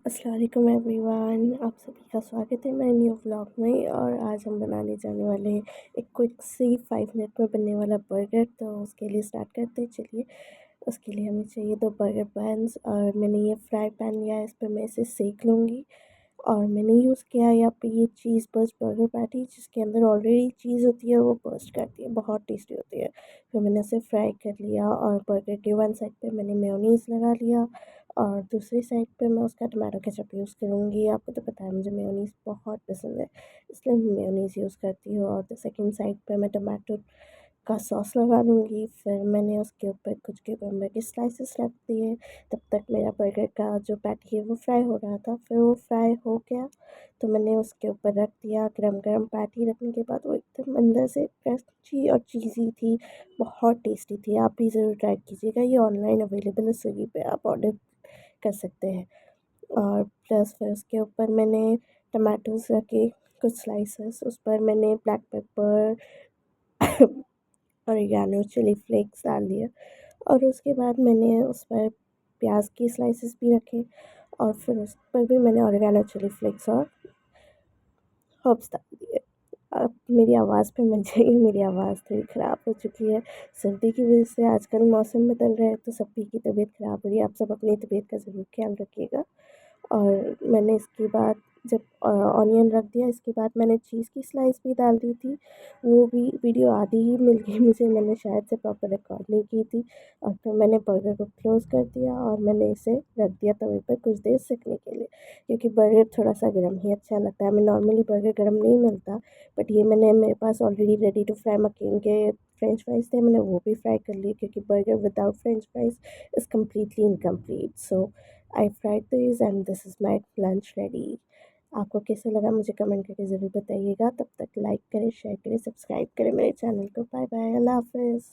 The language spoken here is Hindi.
अस्सलाम वालेकुम एवरीवन, आप सभी का स्वागत है मेरे न्यू व्लॉग में। और आज हम बनाने जाने वाले हैं एक क्विक सी 5 मिनट में बनने वाला बर्गर। तो उसके लिए स्टार्ट करते हैं। चलिए, उसके लिए हमें चाहिए 2 बर्गर पैन्स और मैंने ये फ्राई पैन लिया है, इस पर मैं इसे सेक लूँगी। और मैंने यूज़ किया है यहाँ पे ये चीज़ बर्स्ट बर्गर पैटी, जिसके अंदर ऑलरेडी चीज़ होती है, वो बर्स्ट करती है, बहुत टेस्टी होती है। फिर मैंने इसे फ्राई कर लिया और बर्गर के वन साइड पे मैंने मेयोनीज़ लगा लिया और दूसरी साइड पे मैं उसका टमाटो केचप यूज़ करूँगी। आपको तो पता है मुझे मेयोनीज़ बहुत पसंद है, इसलिए मैं मेयोनीज़ यूज़ करती हूँ। और सेकंड साइड पे मैं टमाटो का सॉस लगा लूँगी। फिर मैंने उसके ऊपर कुछ क्यूकम्बर के स्लाइसेस रख दिए। तब तक मेरा बर्गर का जो पैटी है वो फ्राई हो रहा था। फिर वो फ्राई हो गया तो मैंने उसके ऊपर रख दिया। गरम-गरम पैटी रखने के बाद वो एकदम अंदर से क्रंची और चीज़ी थी, बहुत टेस्टी थी। आप भी ज़रूर ट्राई कीजिएगा, ये ऑनलाइन अवेलेबल है, स्विगी पे आप ऑर्डर कर सकते हैं। और प्लस फिर उसके ऊपर मैंने टमाटोज़ रखे कुछ स्लाइसेस, उस पर मैंने black pepper oregano, chilli flakes डाल दिया। और उसके बाद मैंने उस पर प्याज की स्लाइसेस भी रखे और फिर उस पर भी मैंने ऑरिगैनो, चिली फ्लेक्स और हर्ब्स डाल दिए। अब मेरी आवाज़ पे मत जाइए, मेरी आवाज़ थोड़ी ख़राब हो चुकी है। सर्दी की वजह से आजकल मौसम बदल रहा है तो सभी की तबीयत ख़राब हो रही है। आप सब अपनी तबीयत का ज़रूर ख़्याल रखिएगा। और मैंने इसके बाद जब ऑनियन रख दिया, इसके बाद मैंने चीज़ की स्लाइस भी डाल दी थी। वो भी वीडियो आधी ही मिल गई मुझे, मैंने शायद से प्रॉपर रिकॉर्ड नहीं की थी। और फिर मैंने बर्गर को क्लोज़ कर दिया और मैंने इसे रख दिया तवे पर कुछ देर सिकने के लिए, क्योंकि बर्गर थोड़ा-सा गर्म ही अच्छा लगता है। हमें नॉर्मली बर्गर गर्म नहीं मिलता, बट ये मेरे पास already ready to fry McCain के फ्रेंच फ्राइज़ थे, मैंने वो भी फ्राई कर लिए, क्योंकि burger without French fries is completely incomplete. So I fried this and this is my lunch ready. आपको कैसा लगा मुझे कमेंट करके ज़रूर बताइएगा। तब तक लाइक करें, शेयर करें, सब्सक्राइब करें मेरे चैनल को। बाय बाय, अल्लाह हाफ़िज़।